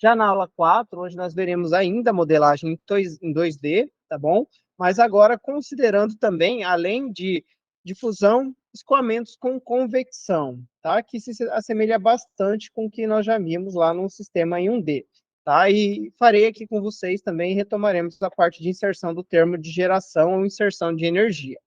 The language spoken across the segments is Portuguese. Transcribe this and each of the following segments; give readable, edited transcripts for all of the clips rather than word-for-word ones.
Já na aula 4, hoje nós veremos ainda a modelagem em 2D, tá bom? Mas agora considerando também, além de difusão, escoamentos com convecção, tá? Que se assemelha bastante com o que nós já vimos lá no sistema em 1D, tá? E farei aqui com vocês também, retomaremos a parte de inserção do termo de geração ou inserção de energia,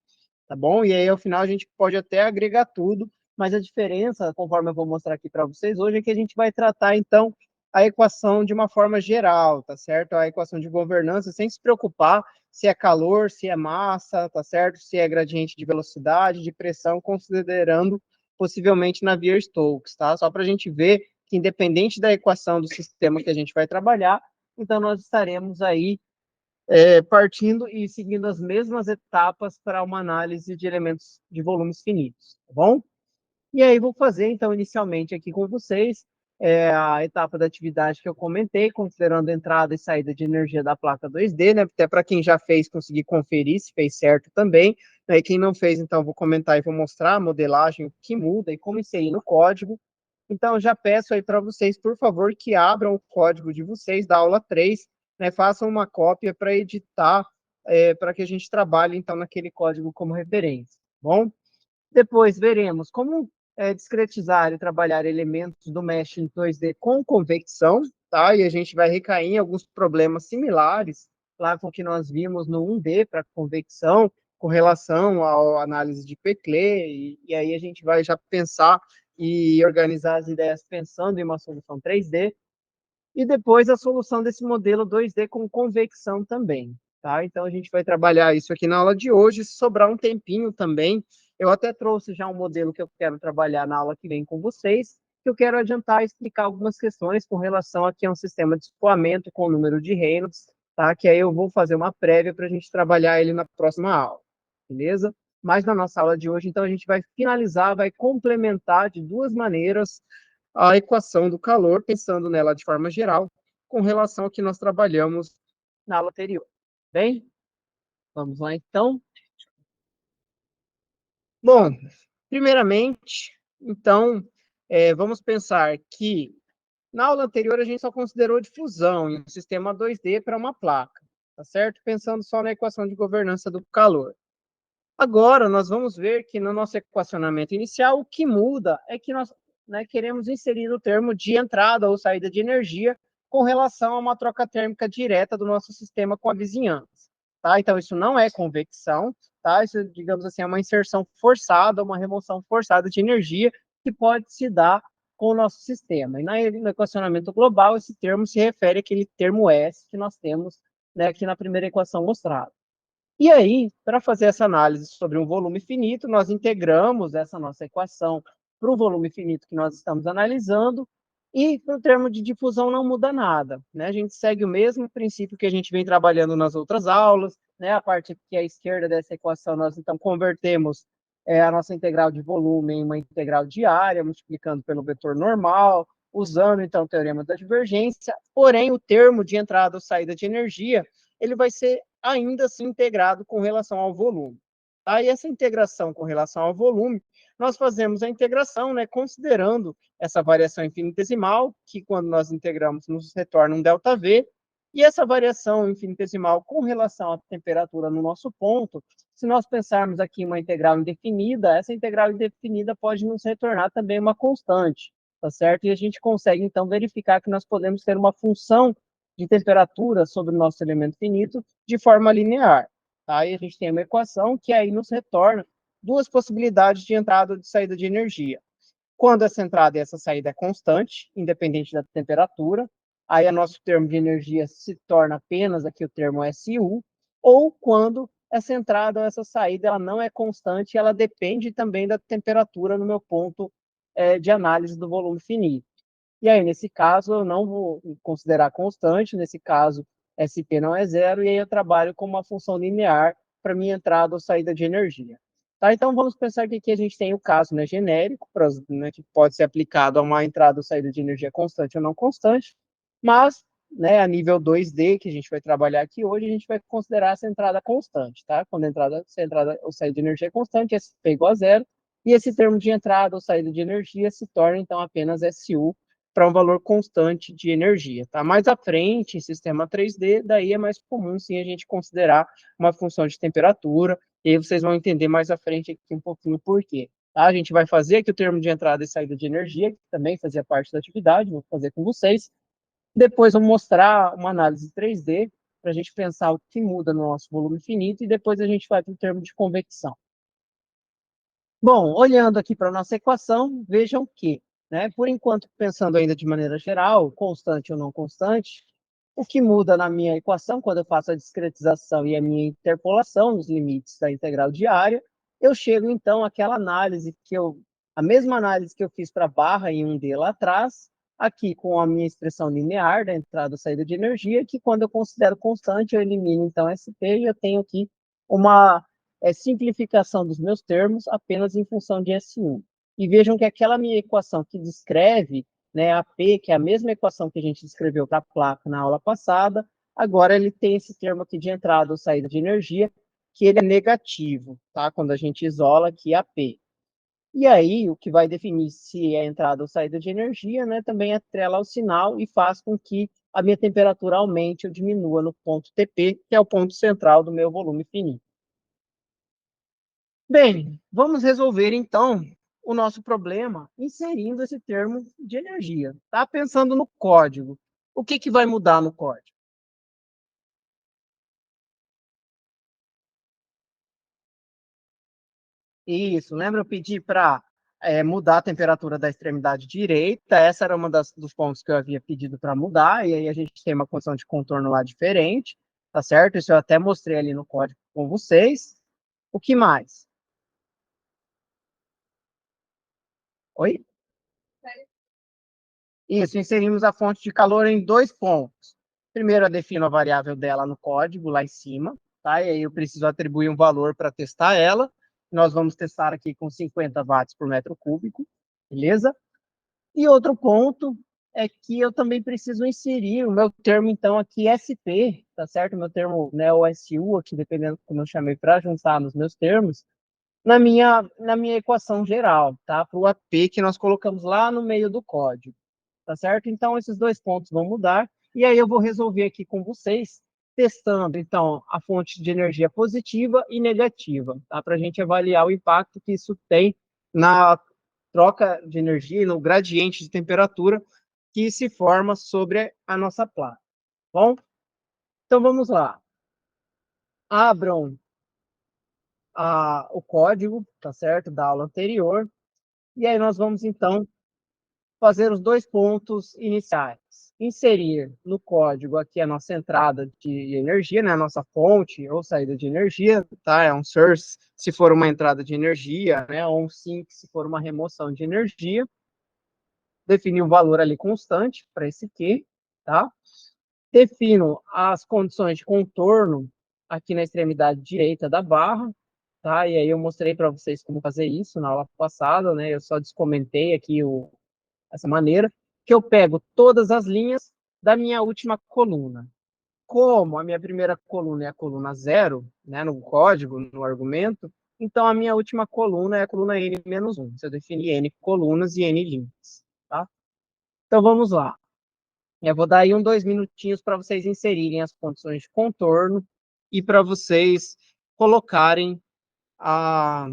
tá bom? E aí, ao final, a gente pode até agregar tudo, mas a diferença, conforme eu vou mostrar aqui para vocês hoje, é que a gente vai tratar, então, a equação de uma forma geral, tá certo? A equação de governança, sem se preocupar se é calor, se é massa, tá certo? Se é gradiente de velocidade, de pressão, considerando possivelmente Navier-Stokes, tá? Só para a gente ver que, independente da equação do sistema que a gente vai trabalhar, então nós estaremos aí partindo e seguindo as mesmas etapas para uma análise de elementos de volumes finitos, tá bom? E aí vou fazer, então, inicialmente aqui com vocês, a etapa da atividade que eu comentei, considerando entrada e saída de energia da placa 2D, né? Até para quem já fez, conseguir conferir se fez certo também. Né? E quem não fez, então, vou comentar e vou mostrar a modelagem, o que muda e como inserir no código. Então, já peço aí para vocês, por favor, que abram o código de vocês da aula 3, né? Façam uma cópia para editar, para que a gente trabalhe, então, naquele código como referência, tá bom? Depois veremos como discretizar e trabalhar elementos do mesh em 2D com convecção, tá? E a gente vai recair em alguns problemas similares lá com o que nós vimos no 1D para convecção, com relação à análise de Peclet, e aí a gente vai já pensar e organizar as ideias pensando em uma solução 3D, e depois a solução desse modelo 2D com convecção também, tá? Então a gente vai trabalhar isso aqui na aula de hoje, se sobrar um tempinho também, eu até trouxe já um modelo que eu quero trabalhar na aula que vem com vocês, que eu quero adiantar e explicar algumas questões com relação aqui a um sistema de escoamento com o número de Reynolds, tá? Que aí eu vou fazer uma prévia para a gente trabalhar ele na próxima aula, beleza? Mas na nossa aula de hoje, então, a gente vai finalizar, vai complementar de duas maneiras a equação do calor, pensando nela de forma geral, com relação ao que nós trabalhamos na aula anterior. Bem, vamos lá então. Bom, primeiramente, então, vamos pensar que na aula anterior a gente só considerou difusão em um sistema 2D para uma placa, tá certo? Pensando só na equação de governança do calor. Agora, nós vamos ver que no nosso equacionamento inicial, o que muda é que nós, né, queremos inserir o termo de entrada ou saída de energia com relação a uma troca térmica direta do nosso sistema com a vizinhança. Tá? Então, isso não é convecção, tá? Isso, digamos assim, é uma inserção forçada, uma remoção forçada de energia que pode se dar com o nosso sistema. E no equacionamento global, esse termo se refere àquele termo S que nós temos, né, aqui na primeira equação mostrada. E aí, para fazer essa análise sobre um volume finito, nós integramos essa nossa equação para o volume finito que nós estamos analisando, e no termo de difusão não muda nada, né? A gente segue o mesmo princípio que a gente vem trabalhando nas outras aulas, né? A parte que é à esquerda dessa equação, nós então convertemos a nossa integral de volume em uma integral de área, multiplicando pelo vetor normal, usando então o teorema da divergência, porém o termo de entrada ou saída de energia, ele vai ser ainda assim integrado com relação ao volume. Tá? E essa integração com relação ao volume, nós fazemos a integração, né, considerando essa variação infinitesimal, que quando nós integramos nos retorna um ΔV, e essa variação infinitesimal com relação à temperatura no nosso ponto, se nós pensarmos aqui em uma integral indefinida, essa integral indefinida pode nos retornar também uma constante, tá certo? E a gente consegue, então, verificar que nós podemos ter uma função de temperatura sobre o nosso elemento finito de forma linear. Tá? E a gente tem uma equação que aí nos retorna duas possibilidades de entrada ou de saída de energia. Quando essa entrada e essa saída é constante, independente da temperatura, aí o nosso termo de energia se torna apenas aqui o termo SU, ou quando essa entrada ou essa saída ela não é constante, ela depende também da temperatura no meu ponto de análise do volume finito. E aí, nesse caso, eu não vou considerar constante, nesse caso, SP não é zero, e aí eu trabalho com uma função linear para minha entrada ou saída de energia. Tá? Então, vamos pensar que aqui a gente tem o caso, né, genérico, né, que pode ser aplicado a uma entrada ou saída de energia constante ou não constante, mas, né, a nível 2D, que a gente vai trabalhar aqui hoje, a gente vai considerar essa entrada constante, tá? Quando se a entrada ou saída de energia é constante, SP igual a zero, e esse termo de entrada ou saída de energia se torna, então, apenas SU, para um valor constante de energia, tá? Mais à frente, em sistema 3D, daí é mais comum, sim, a gente considerar uma função de temperatura, e aí vocês vão entender mais à frente aqui um pouquinho por quê. Tá? A gente vai fazer aqui o termo de entrada e saída de energia, que também fazia parte da atividade, vou fazer com vocês. Depois vou mostrar uma análise 3D, para a gente pensar o que muda no nosso volume finito, e depois a gente vai para o termo de convecção. Bom, olhando aqui para a nossa equação, vejam que, né, por enquanto, pensando ainda de maneira geral, constante ou não constante, o que muda na minha equação, quando eu faço a discretização e a minha interpolação nos limites da integral diária, eu chego, então, àquela análise a mesma análise que eu fiz para a barra em 1D lá atrás, aqui com a minha expressão linear da entrada e saída de energia, que quando eu considero constante, eu elimino, então, SP, e eu tenho aqui uma simplificação dos meus termos apenas em função de S1. E vejam que aquela minha equação que descreve, né, a P, que é a mesma equação que a gente descreveu para a placa na aula passada, agora ele tem esse termo aqui de entrada ou saída de energia, que ele é negativo, tá? Quando a gente isola aqui a P. E aí, o que vai definir se é entrada ou saída de energia, né, também atrela ao sinal e faz com que a minha temperatura aumente ou diminua no ponto TP, que é o ponto central do meu volume finito. Bem, vamos resolver então o nosso problema inserindo esse termo de energia. Tá pensando no código. O que que vai mudar no código? Isso, lembra eu pedi para mudar a temperatura da extremidade direita? Essa era uma dos pontos que eu havia pedido para mudar, e aí a gente tem uma condição de contorno lá diferente, tá certo? Isso eu até mostrei ali no código com vocês. O que mais? Oi? Isso, inserimos a fonte de calor em dois pontos. Primeiro, eu defino a variável dela no código, lá em cima, tá? E aí eu preciso atribuir um valor para testar ela. Nós vamos testar aqui com 50 watts por metro cúbico, beleza? E outro ponto é que eu também preciso inserir o meu termo, então, aqui SP, tá certo? O meu termo, né, o SU, aqui, dependendo como eu chamei para juntar nos meus termos, na minha equação geral, tá? Para o AP que nós colocamos lá no meio do código. Tá certo? Então, esses dois pontos vão mudar, e aí eu vou resolver aqui com vocês, testando, então, a fonte de energia positiva e negativa, tá? Para a gente avaliar o impacto que isso tem na troca de energia e no gradiente de temperatura que se forma sobre a nossa placa. Bom, então vamos lá. Abram o código, tá certo? Da aula anterior, e aí nós vamos, então, fazer os dois pontos iniciais. Inserir no código aqui a nossa entrada de energia, né, a nossa fonte ou saída de energia, tá? É um source se for uma entrada de energia, né, ou um sink se for uma remoção de energia. Definir um valor ali constante para esse Q, tá? Defino as condições de contorno aqui na extremidade direita da barra, tá? E aí eu mostrei para vocês como fazer isso na aula passada, né? Eu só descomentei aqui essa maneira, que eu pego todas as linhas da minha última coluna. Como a minha primeira coluna é a coluna zero, né, no código, no argumento, então a minha última coluna é a coluna n-1. Eu defini n colunas e n linhas. Tá? Então vamos lá. Eu vou dar aí 2 minutinhos para vocês inserirem as condições de contorno e para vocês colocarem a,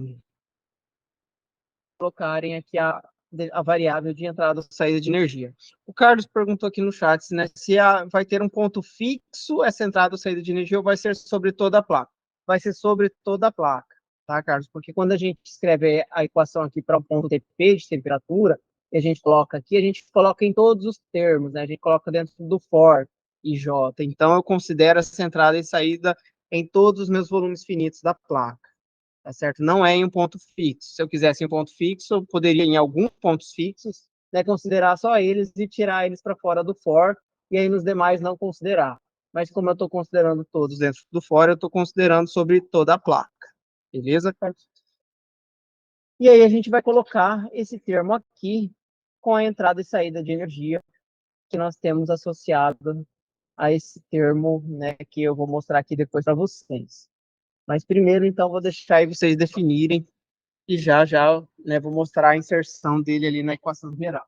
aqui a variável de entrada ou saída de energia. O Carlos perguntou aqui no chat, né, se vai ter um ponto fixo essa entrada ou saída de energia ou vai ser sobre toda a placa. Vai ser sobre toda a placa, tá, Carlos? Porque quando a gente escreve a equação aqui para um ponto TP de temperatura, e a gente coloca aqui, a gente coloca em todos os termos, né? A gente coloca dentro do for e J. Então, eu considero essa entrada e saída em todos os meus volumes finitos da placa. Tá certo? Não é em um ponto fixo. Se eu quisesse um ponto fixo, eu poderia, em alguns pontos fixos, né, considerar só eles e tirar eles para fora do for, e aí nos demais não considerar. Mas como eu estou considerando todos dentro do for, eu estou considerando sobre toda a placa. Beleza, Carlos? E aí a gente vai colocar esse termo aqui com a entrada e saída de energia que nós temos associado a esse termo, né, que eu vou mostrar aqui depois para vocês. Mas primeiro, então, vou deixar aí vocês definirem e já, né, vou mostrar a inserção dele ali na equação geral.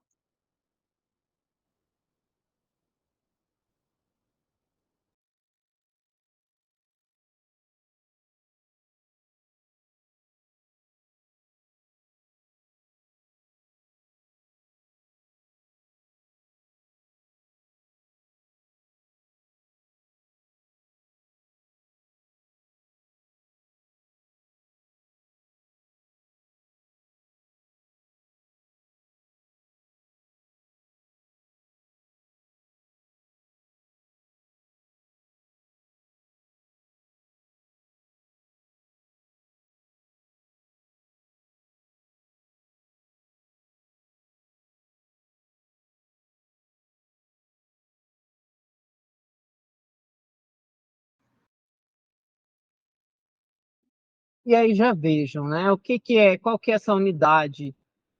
E aí já vejam, né? O que que é, qual que é essa unidade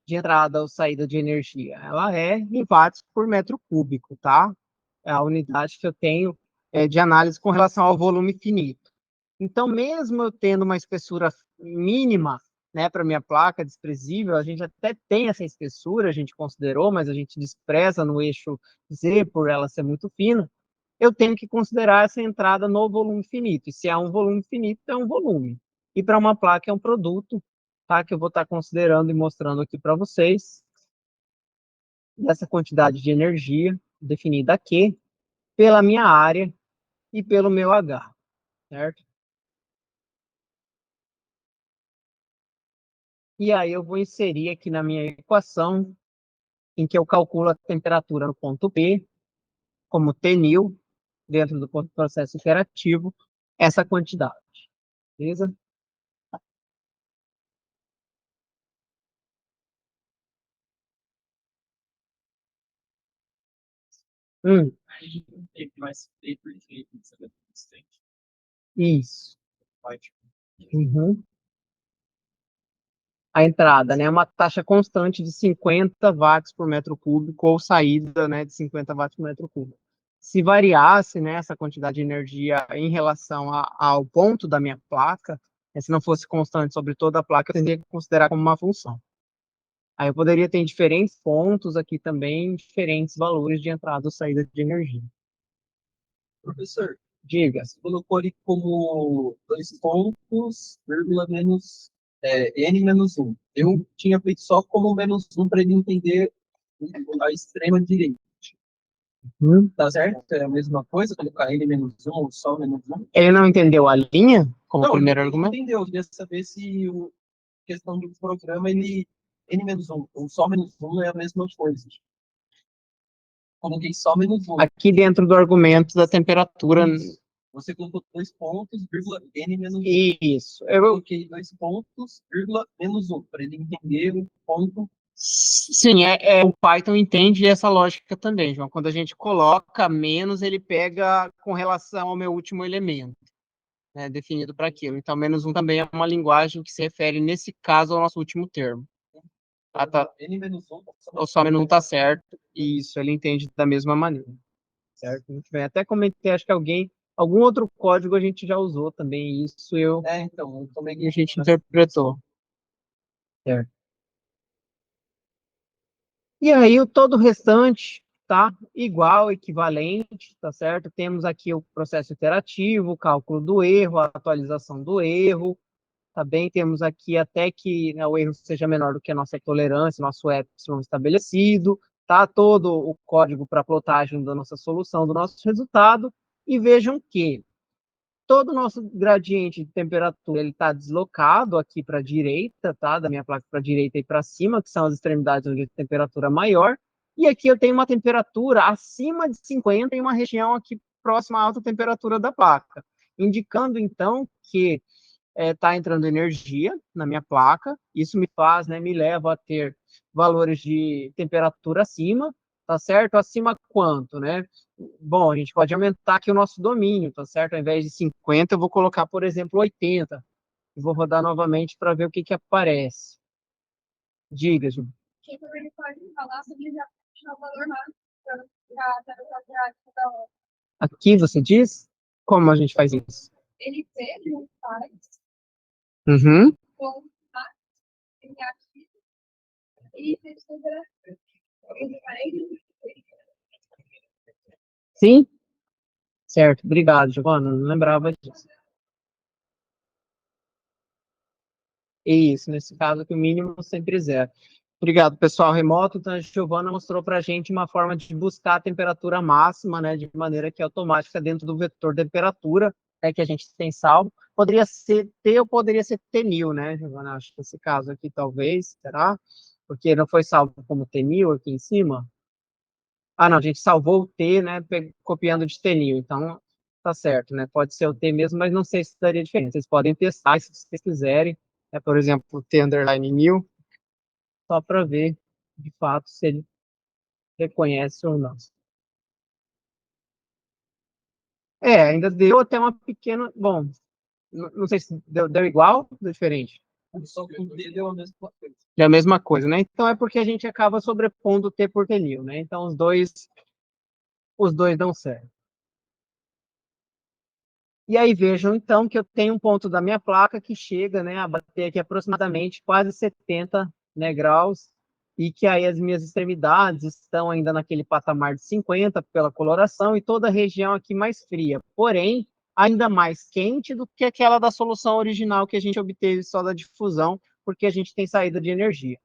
de entrada ou saída de energia? Ela é em watts por metro cúbico, tá? É a unidade que eu tenho de análise com relação ao volume finito. Então, mesmo eu tendo uma espessura mínima, né, para minha placa desprezível, a gente até tem essa espessura, a gente considerou, mas a gente despreza no eixo Z por ela ser muito fina, eu tenho que considerar essa entrada no volume finito. E se é um volume finito, é um volume. E para uma placa é um produto, tá? Que eu vou estar considerando e mostrando aqui para vocês, dessa quantidade de energia definida aqui, pela minha área e pelo meu H, certo? E aí eu vou inserir aqui na minha equação, em que eu calculo a temperatura no ponto P, como Tnil, dentro do processo interativo, essa quantidade, beleza? Hum, isso. Uhum. A entrada, né? Uma taxa constante de 50 watts por metro cúbico ou saída, né, de 50 watts por metro cúbico. Se variasse, né, essa quantidade de energia em relação ao ponto da minha placa, se não fosse constante sobre toda a placa, eu teria que considerar como uma função. Aí eu poderia ter em diferentes pontos aqui também, diferentes valores de entrada ou saída de energia. Professor, diga. Você colocou ali como 2 pontos, vírgula, menos n menos um. Eu tinha feito só como menos um para ele entender a extrema direita. Tá certo? É a mesma coisa, colocar n menos um ou só menos um. Ele não entendeu a linha como não, primeiro argumento? Não, entendeu. Eu queria saber se a questão do programa, ele n menos um ou só menos um é a mesma coisa. Coloquei só menos um. Aqui dentro do argumento da temperatura. Isso. Você colocou 2 pontos, vírgula, n menos um. Isso. Eu coloquei 2 pontos, vírgula, menos um, para ele entender o ponto. Sim, o Python entende essa lógica também, João. Quando a gente coloca menos, ele pega com relação ao meu último elemento, né, definido para aquilo. Então, menos um também é uma linguagem que se refere, nesse caso, ao nosso último termo. Ah, tá. N menos um, ou só menos um tá certo. Isso, ele entende da mesma maneira. Certo? Muito bem. Até comentei, acho que algum outro código a gente já usou também, isso então, eu também a gente interpretou. Certo. E aí, todo o restante tá igual, equivalente, tá certo? Temos aqui o processo iterativo, o cálculo do erro, a atualização do erro, tá bem? Temos aqui até que, né, o erro seja menor do que a nossa tolerância, nosso epsilon estabelecido, tá? Todo o código para plotagem da nossa solução, do nosso resultado, e vejam que todo o nosso gradiente de temperatura ele está deslocado aqui para a direita, tá? Da minha placa para a direita e para cima, que são as extremidades onde a temperatura é maior. E aqui eu tenho uma temperatura acima de 50 em uma região aqui próxima à alta temperatura da placa, indicando então que está entrando energia na minha placa. Isso me faz, né, me leva a ter valores de temperatura acima, tá certo? Acima quanto, né? Bom, a gente pode aumentar aqui o nosso domínio, tá certo? Ao invés de 50, eu vou colocar, por exemplo, 80. E vou rodar novamente para ver o que que aparece. Diga, Ju. Quem também pode falar sobre o valor máximo aqui você diz? Como a gente faz isso? Ele faz. Uhum. Com sim? Certo. Obrigado, Giovana. Não lembrava disso. Isso, nesse caso que o mínimo sempre é zero. Obrigado, pessoal remoto. Então, a Giovana mostrou para a gente uma forma de buscar a temperatura máxima, né, de maneira que é automática dentro do vetor de temperatura, que a gente tem salvo. Poderia ser T ou poderia ser Tnil, né, Giovana? Acho que nesse caso aqui, talvez, será? Porque não foi salvo como Tnil aqui em cima. Ah, não, a gente salvou o T, né, copiando de Tnil. Então, tá certo, né? Pode ser o T mesmo, mas não sei se daria diferença. Vocês podem testar se vocês quiserem. Por exemplo, o T underline mil, só para ver, de fato, se ele reconhece ou não. Ainda deu até uma pequena... Bom, Não sei se deu igual ou deu diferente. Só que o D deu a mesma coisa. É a mesma coisa, né? Então é porque a gente acaba sobrepondo T por T né? Então os dois dão certo. E aí vejam então que eu tenho um ponto da minha placa que chega, né, a bater aqui aproximadamente quase 70, né, graus, e que aí as minhas extremidades estão ainda naquele patamar de 50 pela coloração e toda a região aqui mais fria, porém ainda mais quente do que aquela da solução original que a gente obteve só da difusão, porque a gente tem saída de energia,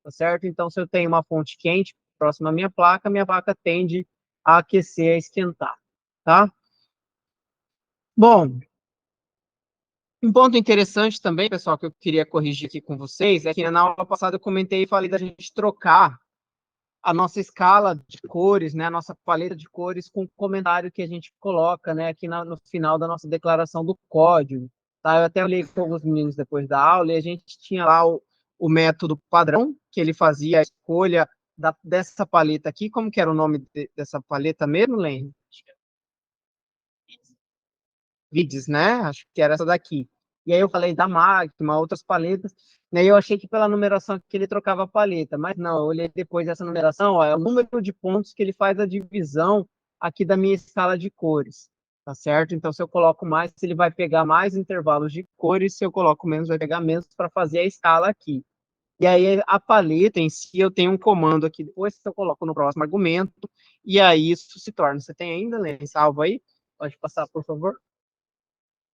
tá certo? Então se eu tenho uma fonte quente próxima à minha placa tende a aquecer, a esquentar, tá? Bom, um ponto interessante também, pessoal, que eu queria corrigir aqui com vocês, é que na aula passada eu comentei e falei da gente trocar a nossa escala de cores, né, a nossa paleta de cores com o comentário que a gente coloca, né, aqui no final da nossa declaração do código. Tá? Eu até olhei com os meninos depois da aula e a gente tinha lá o método padrão, que ele fazia a escolha dessa paleta aqui. Como que era o nome dessa paleta mesmo, Len? Vids, né? Acho que era essa daqui. E aí eu falei da Magma, outras paletas, né? E eu achei que pela numeração que ele trocava a paleta, mas não, eu olhei depois dessa numeração, ó, é o número de pontos que ele faz a divisão aqui da minha escala de cores, tá certo? Então, se eu coloco mais, ele vai pegar mais intervalos de cores, se eu coloco menos, vai pegar menos para fazer a escala aqui. E aí a paleta em si, eu tenho um comando aqui, depois que eu coloco no próximo argumento, e aí isso se torna. Você tem ainda, né? Salvo aí? Pode passar, por favor.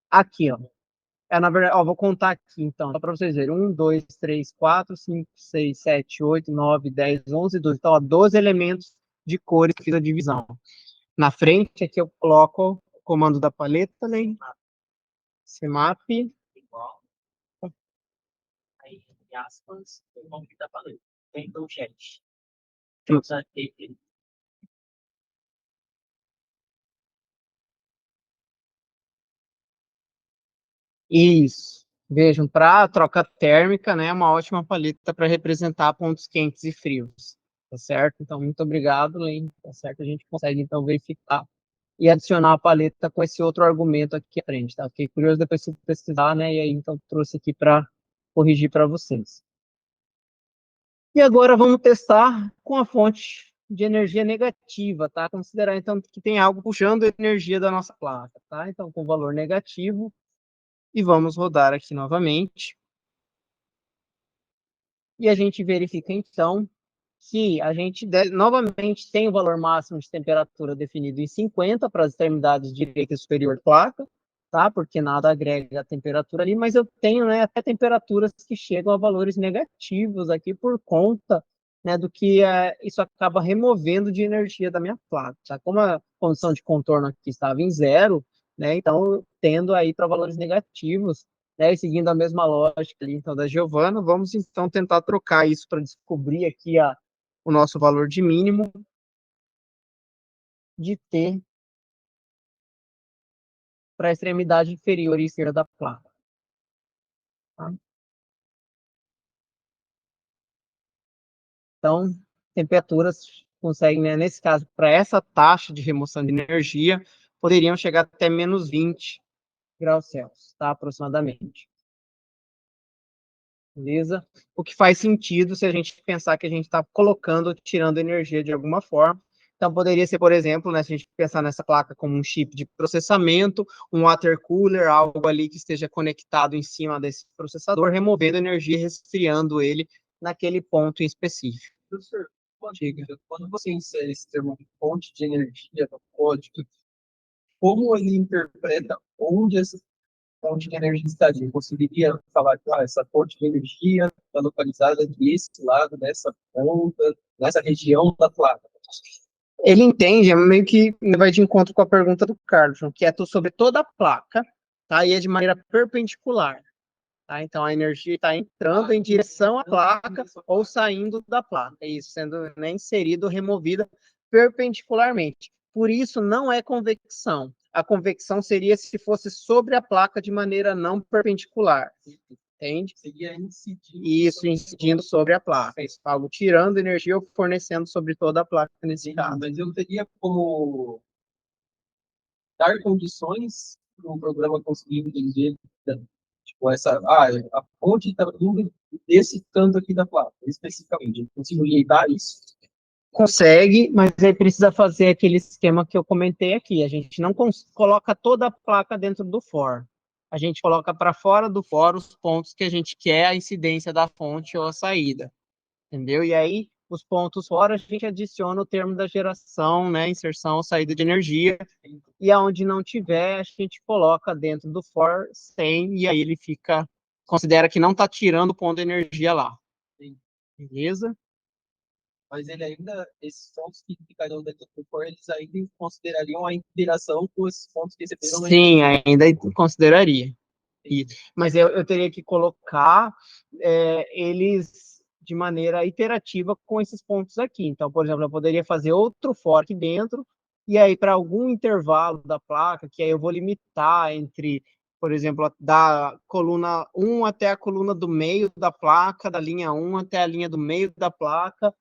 Aqui, ó. Na verdade, ó, vou contar aqui, então, só para vocês verem. 1, 2, 3, 4, 5, 6, 7, 8, 9, 10, 11, 12. Então, ó, 12 elementos de cores que fiz a divisão. Na frente, aqui eu coloco o comando da paleta, né? Cmap. Igual. Aí, em aspas, o nome da paleta. Então, chat. Isso. Vejam, para troca térmica, né, é uma ótima paleta para representar pontos quentes e frios, tá certo? Então, muito obrigado, Len, tá certo? A gente consegue, então, verificar e adicionar a paleta com esse outro argumento aqui à frente, tá? Fiquei curioso depois de pesquisar, né, e aí, então, trouxe aqui para corrigir para vocês. E agora vamos testar com a fonte de energia negativa, tá? Considerar, então, que tem algo puxando a energia da nossa placa, tá? Então, com valor negativo, e vamos rodar aqui novamente. E a gente verifica, então, que a gente novamente tem o valor máximo de temperatura definido em 50 para as extremidades direita e superior da placa, tá? Porque nada agrega a temperatura ali, mas eu tenho, né, até temperaturas que chegam a valores negativos aqui por conta, né, do que isso acaba removendo de energia da minha placa, tá? Como a condição de contorno aqui estava em zero, né, então tendo aí para valores negativos, né, e seguindo a mesma lógica ali, então, da Giovana, vamos então tentar trocar isso para descobrir aqui o nosso valor de mínimo de T para a extremidade inferior e esquerda da placa. Tá? Então, temperaturas conseguem, né, nesse caso, para essa taxa de remoção de energia, poderiam chegar até menos 20 graus Celsius, tá? Aproximadamente. Beleza? O que faz sentido se a gente pensar que a gente está colocando, tirando energia de alguma forma. Então, poderia ser, por exemplo, né, se a gente pensar nessa placa como um chip de processamento, um water cooler, algo ali que esteja conectado em cima desse processador, removendo energia e resfriando ele naquele ponto em específico. Professor, quando você insere esse termo fonte de energia no código, como ele interpreta onde essa fonte de energia estaria? Eu conseguiria falar que essa fonte de energia está localizada desse lado, nessa ponta, nessa região da placa. Ele entende, é meio que vai de encontro com a pergunta do Carlos, que é sobre toda a placa, tá? E é de maneira perpendicular. Tá? Então, a energia está entrando em direção à placa ou saindo da placa. É isso, sendo, né, inserido, removida perpendicularmente. Por isso, não é convecção. A convecção seria se fosse sobre a placa de maneira não perpendicular. Entende? Seria incidindo. Isso, incidindo sobre a placa. Isso, algo tirando energia ou fornecendo sobre toda a placa nesse caso. Mas eu teria como dar condições o programa conseguir entender, tipo, a fonte está vindo desse canto aqui da placa, especificamente. Eu consigo ligar isso? Consegue, mas aí precisa fazer aquele esquema que eu comentei aqui. A gente não coloca toda a placa dentro do for. A gente coloca para fora do for os pontos que a gente quer a incidência da fonte ou a saída. Entendeu? E aí, os pontos fora, a gente adiciona o termo da geração, né? Inserção ou saída de energia. E aonde não tiver, a gente coloca dentro do for sem, e aí ele considera que não está tirando o ponto de energia lá. Beleza? Mas ele ainda, esses pontos que ficariam dentro do core, eles ainda considerariam a interação com esses pontos que receberam na Sim, ainda consideraria. Isso. Mas eu teria que colocar eles de maneira iterativa com esses pontos aqui. Então, por exemplo, eu poderia fazer outro for aqui dentro, e aí para algum intervalo da placa, que aí eu vou limitar entre, por exemplo, da coluna 1 até a coluna do meio da placa, da linha 1 até a linha do meio da placa,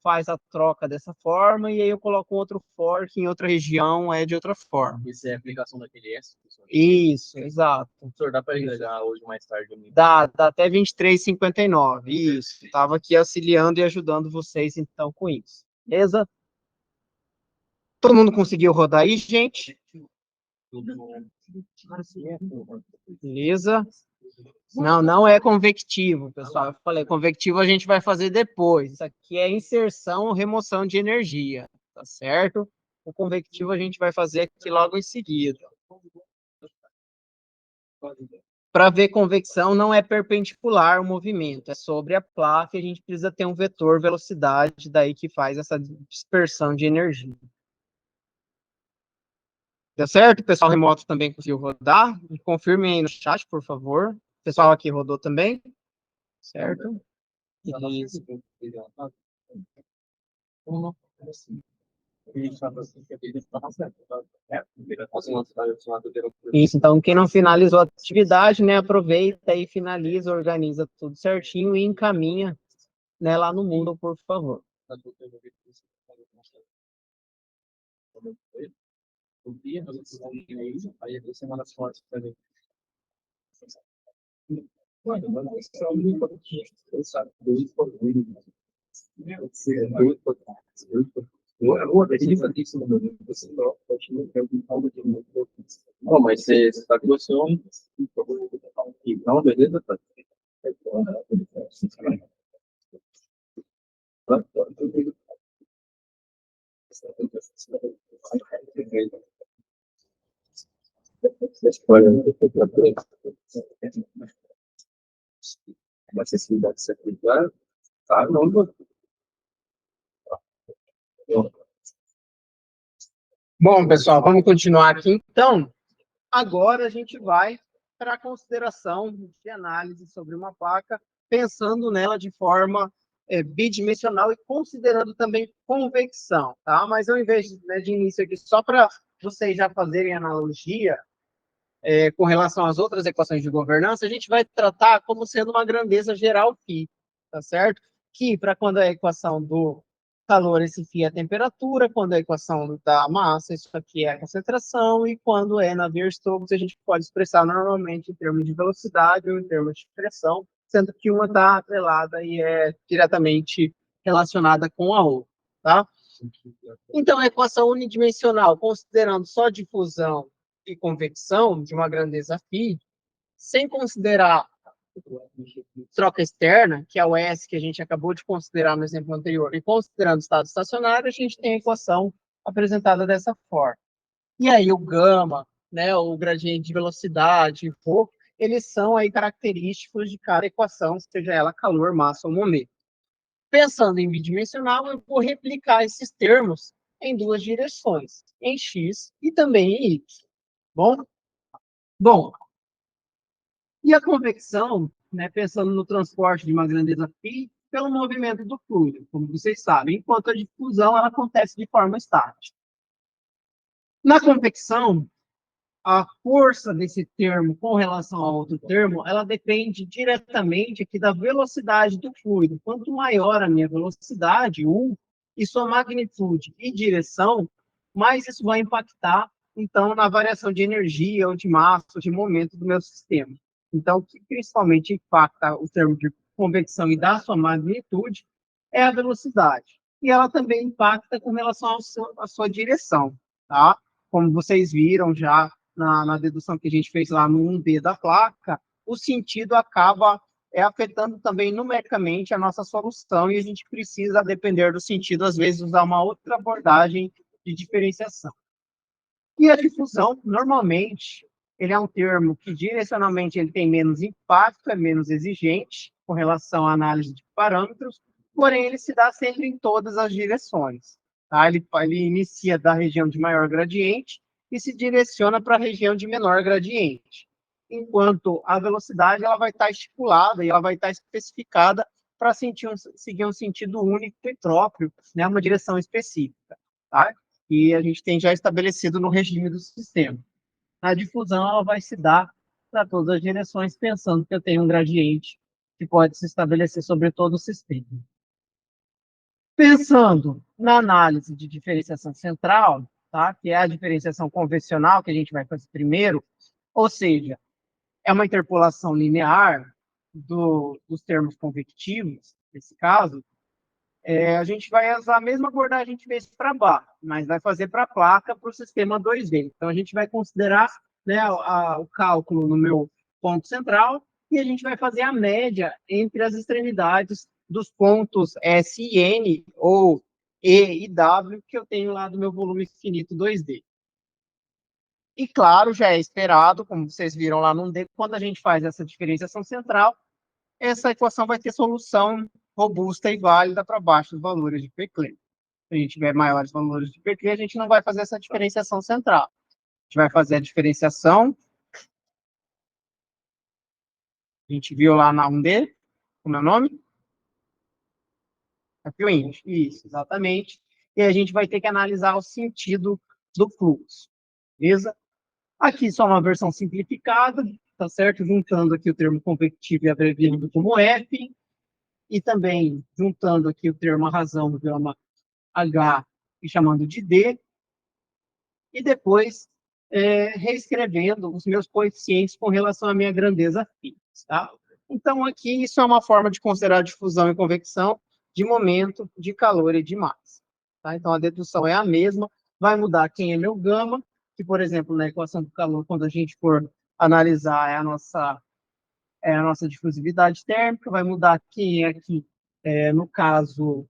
faz a troca dessa forma, e aí eu coloco outro for que em outra região é de outra forma. Isso é a aplicação daquele S, professor? Isso, exato. Professor, dá para agregar hoje mais tarde? Dá até 23h59. Isso. Estava aqui auxiliando e ajudando vocês, então, com isso. Beleza? Todo mundo conseguiu rodar aí, gente? Beleza? Não é convectivo, pessoal. Eu falei, convectivo a gente vai fazer depois. Isso aqui é inserção ou remoção de energia, tá certo? O convectivo a gente vai fazer aqui logo em seguida. Para ver convecção, não é perpendicular o movimento, é sobre a placa, e a gente precisa ter um vetor velocidade, daí que faz essa dispersão de energia. Deu certo? O pessoal remoto também conseguiu rodar? Confirmem aí no chat, por favor. O pessoal aqui rodou também? Certo? Isso. Isso, então quem não finalizou a atividade, né, aproveita e finaliza, organiza tudo certinho e encaminha, né, lá no Moodle, por favor. Não, mas você está com você não, beleza? Uma acessibilidade secundária, tá? Não, Bom, pessoal, vamos continuar aqui. Então, agora a gente vai para a consideração de análise sobre uma placa, pensando nela de forma bidimensional e considerando também convecção, tá? Mas ao invés de início aqui, só para vocês já fazerem analogia com relação às outras equações de governança, a gente vai tratar como sendo uma grandeza geral φ, tá certo? Que para quando a equação do calor, esse φ é a temperatura, quando a equação da massa, isso aqui é a concentração, e quando é Navier-Stokes, a gente pode expressar normalmente em termos de velocidade ou em termos de pressão, sendo que uma está atrelada e é diretamente relacionada com a outra, tá? Então, a equação unidimensional, considerando só difusão e convecção de uma grandeza φ, sem considerar troca externa, que é o S que a gente acabou de considerar no exemplo anterior, e considerando estado estacionário, a gente tem a equação apresentada dessa forma. E aí o gama, né, o gradiente de velocidade, o eles são aí característicos de cada equação, seja ela calor, massa ou momento. Pensando em bidimensional, eu vou replicar esses termos em duas direções, em x e também em y. Bom, e a convecção, né, pensando no transporte de uma grandeza φ pelo movimento do fluido, como vocês sabem, enquanto a difusão ela acontece de forma estática. Na convecção, a força desse termo com relação ao outro termo, ela depende diretamente aqui da velocidade do fluido. Quanto maior a minha velocidade, U, e sua magnitude e direção, mais isso vai impactar então, na variação de energia, ou de massa, ou de momento do meu sistema. Então, o que principalmente impacta o termo de convecção e da sua magnitude é a velocidade. E ela também impacta com relação à sua direção, tá? Como vocês viram já na dedução que a gente fez lá no 1D da placa, o sentido acaba afetando também numericamente a nossa solução e a gente precisa, a depender do sentido, às vezes, usar uma outra abordagem de diferenciação. E a difusão, normalmente, ele é um termo que direcionalmente ele tem menos impacto, é menos exigente com relação à análise de parâmetros, porém ele se dá sempre em todas as direções. Tá? Ele inicia da região de maior gradiente e se direciona para a região de menor gradiente. Enquanto a velocidade ela vai estar estipulada e ela vai estar especificada para seguir um sentido único e próprio, né, uma direção específica. Tá? Que a gente tem já estabelecido no regime do sistema. A difusão ela vai se dar para todas as direções, pensando que eu tenho um gradiente que pode se estabelecer sobre todo o sistema. Pensando na análise de diferenciação central, tá? Que é a diferenciação convencional que a gente vai fazer primeiro, ou seja, é uma interpolação linear dos termos convectivos, nesse caso, a gente vai usar a mesma abordagem que a gente fez para a barra, mas vai fazer para a placa, para o sistema 2D. Então, a gente vai considerar, né, o cálculo no meu ponto central e a gente vai fazer a média entre as extremidades dos pontos S e N, ou E e W, que eu tenho lá do meu volume finito 2D. E, claro, já é esperado, como vocês viram lá no D, quando a gente faz essa diferenciação central, essa equação vai ter solução robusta e válida para baixos valores de Peclet. Se a gente tiver maiores valores de Peclet, a gente não vai fazer essa diferenciação central. A gente vai fazer a diferenciação, a gente viu lá na 1D, como é o nome? Upwind, isso, exatamente. E a gente vai ter que analisar o sentido do fluxo, beleza? Aqui só uma versão simplificada, tá certo? Juntando aqui o termo convectivo e abreviando como F, e também juntando aqui o termo a razão do grama H e chamando de D, e depois reescrevendo os meus coeficientes com relação à minha grandeza φ, tá? Então, aqui, isso é uma forma de considerar difusão e convecção de momento, de calor e de massa. Tá? Então, a dedução é a mesma, vai mudar quem é meu gama, que, por exemplo, na equação do calor, quando a gente for analisar, é a nossa difusividade térmica, vai mudar quem é aqui, no caso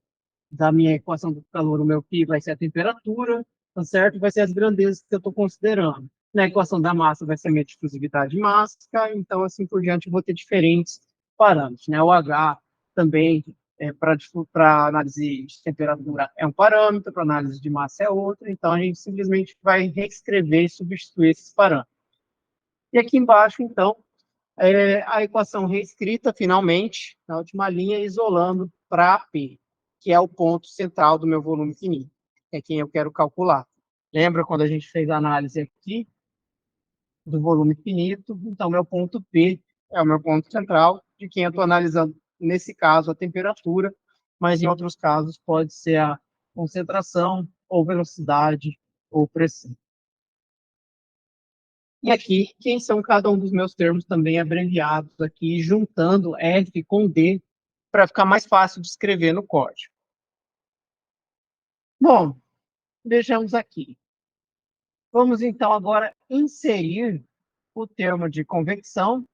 da minha equação do calor, o meu π vai ser a temperatura, tá certo? Vai ser as grandezas que eu estou considerando. Na equação da massa vai ser a minha difusividade mássica, então assim por diante eu vou ter diferentes parâmetros, né? O H também, para análise de temperatura é um parâmetro, para análise de massa é outro, então a gente simplesmente vai reescrever e substituir esses parâmetros. E aqui embaixo, então, a equação reescrita, finalmente, na última linha, isolando para P, que é o ponto central do meu volume finito, é quem eu quero calcular. Lembra quando a gente fez a análise aqui do volume finito? Então, meu ponto P é o meu ponto central, de quem eu estou analisando, nesse caso, a temperatura, mas em outros casos pode ser a concentração, ou velocidade, ou pressão. E aqui, quem são cada um dos meus termos também abreviados aqui, juntando F com D, para ficar mais fácil de escrever no código. Bom, vejamos aqui. Vamos, então, agora inserir o termo de convecção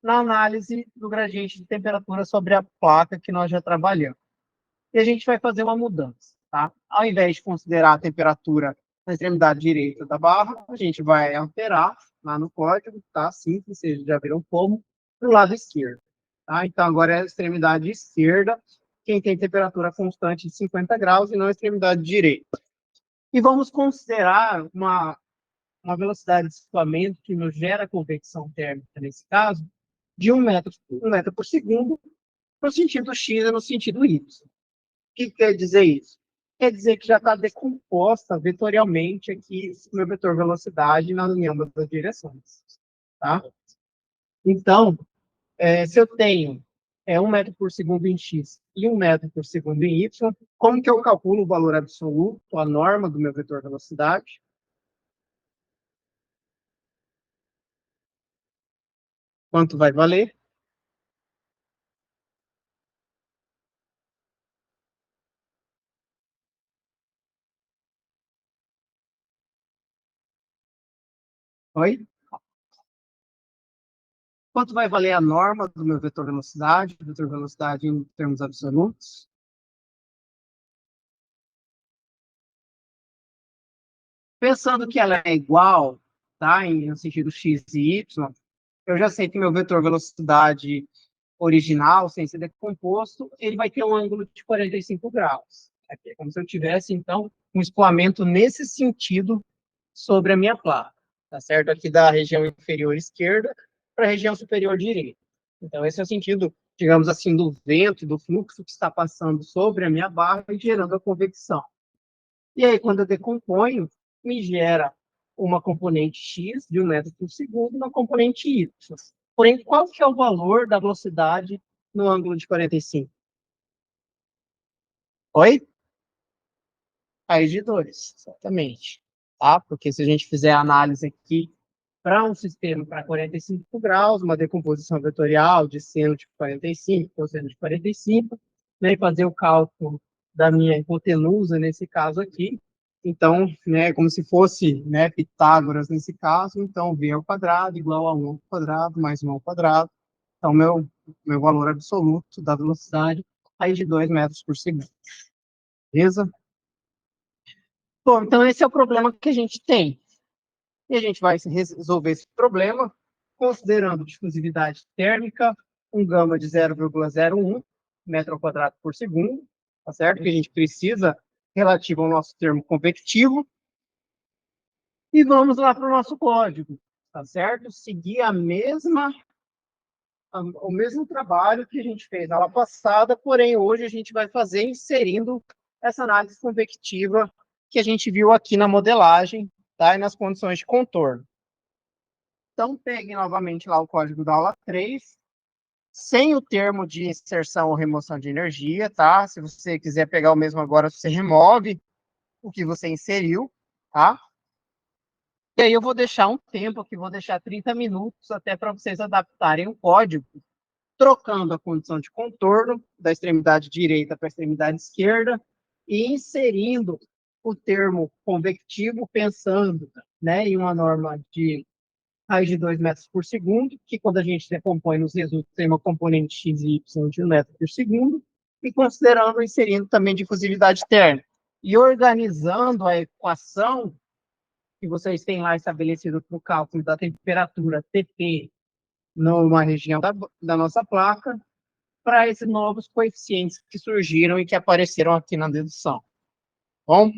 na análise do gradiente de temperatura sobre a placa que nós já trabalhamos. E a gente vai fazer uma mudança, tá? Ao invés de considerar a temperatura na extremidade direita da barra, a gente vai alterar lá no código, tá? Simples, vocês já viram como, para o lado esquerdo, tá? Então, agora é a extremidade esquerda, quem tem temperatura constante de 50 graus, e não a extremidade direita. E vamos considerar uma velocidade de escoamento que nos gera convecção térmica, nesse caso, de 1 metro por segundo, no sentido X e no sentido Y. O que quer dizer isso? Quer dizer que já está decomposta vetorialmente aqui o meu vetor velocidade na união das direções. Tá? Então, se eu tenho 1 metro por segundo em X e 1 metro por segundo em Y, como que eu calculo o valor absoluto, a norma do meu vetor velocidade? Quanto vai valer? Oi? Quanto vai valer a norma do meu vetor velocidade em termos absolutos? Pensando que ela é igual, tá, no sentido x e y, eu já sei que meu vetor velocidade original, sem ser decomposto, ele vai ter um ângulo de 45 graus. Aqui é como se eu tivesse, então, um escoamento nesse sentido sobre a minha placa, tá certo? Aqui da região inferior esquerda para a região superior direita. Então, esse é o sentido, digamos assim, do vento, do fluxo que está passando sobre a minha barra e gerando a convecção. E aí, quando eu decomponho, me gera uma componente x de 1 metro por segundo, uma componente y. Porém, qual que é o valor da velocidade no ângulo de 45? Oi? Raiz de 2, exatamente. Tá? Porque se a gente fizer a análise aqui para um sistema para 45 graus, uma decomposição vetorial de seno de 45, cosseno de 45, né, e fazer o cálculo da minha hipotenusa nesse caso aqui. Então, né, como se fosse, né, Pitágoras nesse caso, então v ao quadrado igual a 1 ao quadrado mais 1 ao quadrado. Então, meu valor absoluto da velocidade aí de 2 metros por segundo. Beleza? Bom, então esse é o problema que a gente tem. E a gente vai resolver esse problema considerando difusividade térmica, um gama de 0,01 metro ao quadrado por segundo, tá certo? Que a gente precisa relativo ao nosso termo convectivo. E vamos lá para o nosso código, tá certo? Seguir o mesmo trabalho que a gente fez na aula passada, porém hoje a gente vai fazer inserindo essa análise convectiva que a gente viu aqui na modelagem, tá? E nas condições de contorno. Então, peguem novamente lá o código da aula 3, sem o termo de inserção ou remoção de energia, tá? Se você quiser pegar o mesmo agora, você remove o que você inseriu, tá? E aí eu vou deixar um tempo aqui, vou deixar 30 minutos até para vocês adaptarem o código, trocando a condição de contorno da extremidade direita para a extremidade esquerda e inserindo o termo convectivo, pensando, né, em uma norma de raiz de 2 metros por segundo, que quando a gente decompõe nos resultados tem uma componente x e y de 1 metro por segundo, e considerando, inserindo também difusividade térmica. E organizando a equação que vocês têm lá estabelecido para o cálculo da temperatura Tp numa região da nossa placa, para esses novos coeficientes que surgiram e que apareceram aqui na dedução. Bom,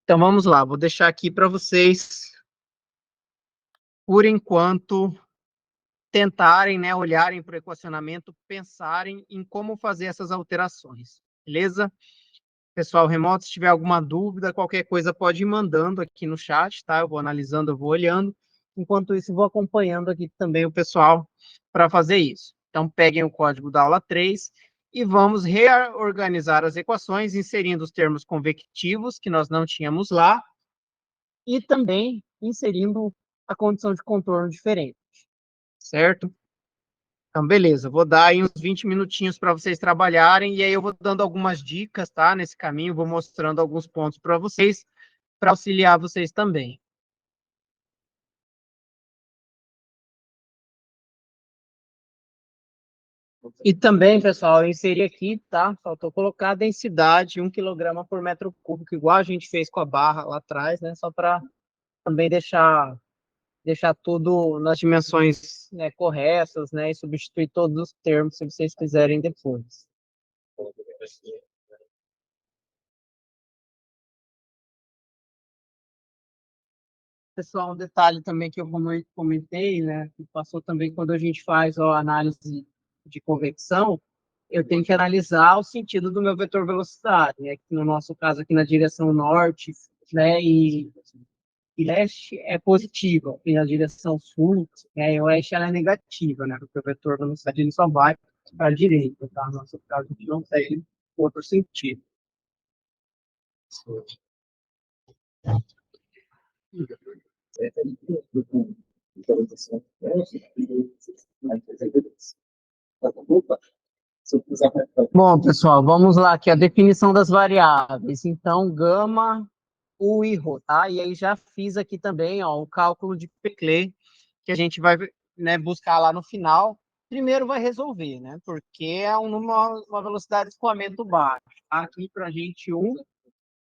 então vamos lá, vou deixar aqui para vocês, por enquanto, tentarem, né, olharem para o equacionamento, pensarem em como fazer essas alterações, beleza? Pessoal remoto, se tiver alguma dúvida, qualquer coisa pode ir mandando aqui no chat, tá? Eu vou analisando, eu vou olhando. Enquanto isso, eu vou acompanhando aqui também o pessoal para fazer isso. Então, peguem o código da aula 3 e vamos reorganizar as equações, inserindo os termos convectivos, que nós não tínhamos lá, e também inserindo a condição de contorno diferente, certo? Então, beleza, vou dar aí uns 20 minutinhos para vocês trabalharem, e aí eu vou dando algumas dicas, tá? Nesse caminho, vou mostrando alguns pontos para vocês, para auxiliar vocês também. E também, pessoal, eu inseri aqui, tá? Faltou colocar a densidade, 1 quilograma por metro cúbico, igual a gente fez com a barra lá atrás, né? Só para também deixar tudo nas dimensões, né, corretas, né? E substituir todos os termos, se vocês quiserem depois. Pessoal, um detalhe também que eu comentei, né, que passou também quando a gente faz a análise de convecção, eu tenho que analisar o sentido do meu vetor velocidade, né, que no nosso caso aqui na direção norte, né, e leste é positiva, e na direção sul, né, e oeste ela é negativa, né, porque o vetor velocidade ele só vai para a direita, tá? No nosso caso a gente não tem outro sentido. Bom, pessoal, vamos lá aqui, a definição das variáveis. Então, gama, U e ρ, tá? E aí já fiz aqui também, ó, o cálculo de Peclet, que a gente vai, né, buscar lá no final. Primeiro vai resolver, né? Porque é uma velocidade de escoamento baixo. Tá? Aqui para a gente,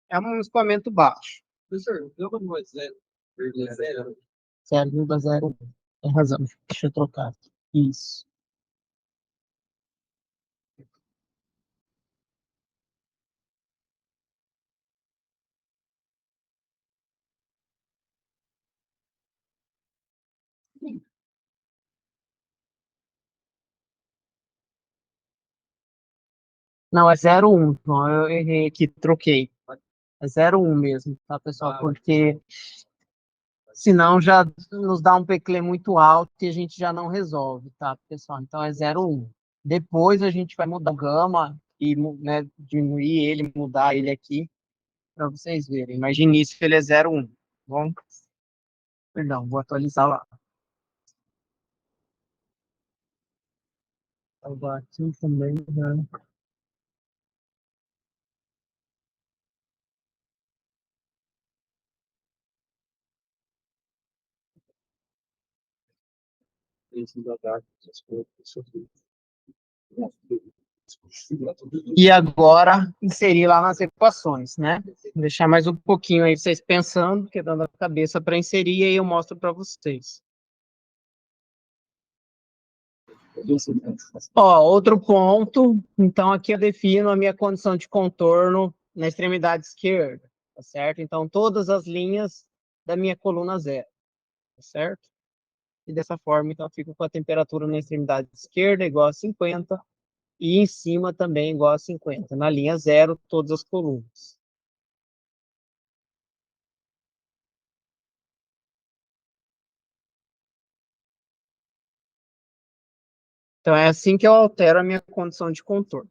é um escoamento baixo. Professor, eu vou dizer, 0,01. Tem razão. Deixa eu trocar aqui. Isso. Não, é 0,1. Então, eu errei aqui, troquei. É 0,1 mesmo, tá, pessoal? Porque senão já nos dá um PQ muito alto e a gente já não resolve, tá, pessoal? Então é 0,1. Depois a gente vai mudar o gama e, né, diminuir ele, mudar ele aqui, para vocês verem. Mas de início ele é 0,1. Bom, perdão, vou atualizar lá. Salvar aqui também, né? E agora inserir lá nas equações, né? Vou deixar mais um pouquinho aí vocês pensando, quebrando a cabeça para inserir, e aí eu mostro para vocês. Ó, outro ponto, então aqui eu defino a minha condição de contorno na extremidade esquerda, tá certo? Então todas as linhas da minha coluna zero, tá certo? E dessa forma, então, eu fico com a temperatura na extremidade esquerda igual a 50 e em cima também igual a 50. Na linha zero, todas as colunas. Então é assim que eu altero a minha condição de contorno.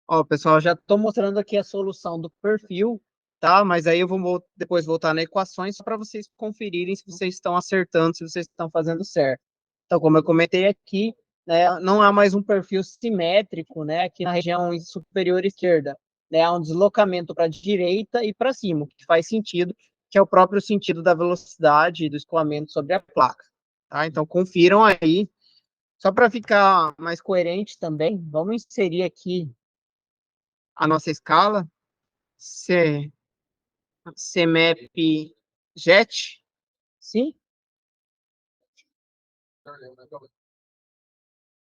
Ó, pessoal, já estou mostrando aqui a solução do perfil, tá? Mas aí eu vou depois voltar nas equações só para vocês conferirem se vocês estão acertando, se vocês estão fazendo certo. Então, como eu comentei aqui, né, não há mais um perfil simétrico, né, aqui na região superior esquerda, né, há um deslocamento para a direita e para cima, o que faz sentido, que é o próprio sentido da velocidade e do escoamento sobre a placa, tá? Então, confiram aí. Só para ficar mais coerente também, vamos inserir aqui a nossa escala, C, CMAP JET, sim?